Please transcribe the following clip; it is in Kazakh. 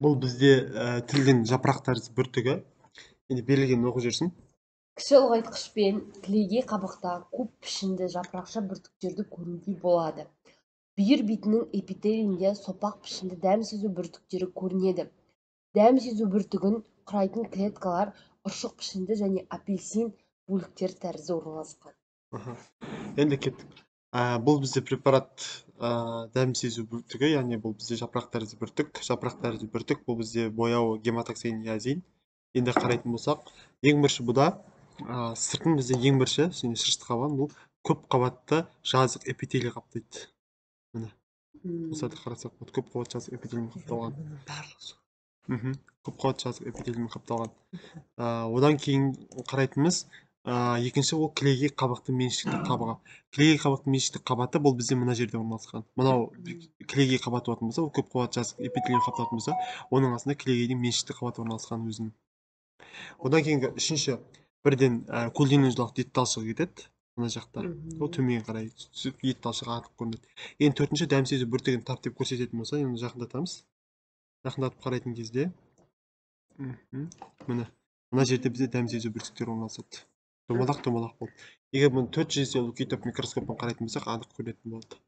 Бұл бізде тілдің жапырақ тәрізді бір түгі. Енді берілген оқып жүрсін. Кіші ұлғайтқышпен кілегей қабықта көп пішінді жапырақша бүртіктерді көруге болады. Бүйір бетінің эпителиінде сопақ пішінді дәм сезу бүртіктері көрінеді. Дәм сезу бүртігін құрайтын клеткалар ұршық пішінді және апельсин бөліктері тәрізді орналасқан. Енді кеттік. Бұл бізде препарат дәм сезу бүртігі, яғни бұл бізде жапырақ тәрізді бүртік. Жапырақ тәрізді бүртік бұл бізде бояуы гематоксин язин. Енді қарайтын болсақ, ең бірінші бұда сыртын бізде ең бірінші және шырышты қабан бұл көп қабатты жазық эпителий қаптайды. Міне. Осы қарасақ, көп қабатты жазық эпителиймен қапталған. Көп қабатты жазық эпителиймен қапталған. Одан кейін қарайтынымыз екінші ол кілегей қабықтың меншікті қабығы. Кілегей қабықтың меншікті қабаты бұл бізде мына жерде орналасқан. Мынау кілегей қабаты болатын болса, ол көп қабатты жазық эпителиймен қапталатын болса, оның астында кілегейдің меншікті қабаты орналасқан өзінің. Одан кейінгі үшінші бірден көлденең жолақ ет талшығы кетеді. Мына жақта. Ол төменге қарай түсіп ет талшығы атып көрінеді. Енді төртінші дәм сезу бүртігін тап деп көрсететін болса, енді жақындатамыз. Жақындатып қарайтын кезде міне мына жерде бізде дәм сезу бүртіктері орналасады. Домалақ болып. Егер бұны 400 есе үлкейтіп микроскоппен қарайтын болсақ, анық көретін болады.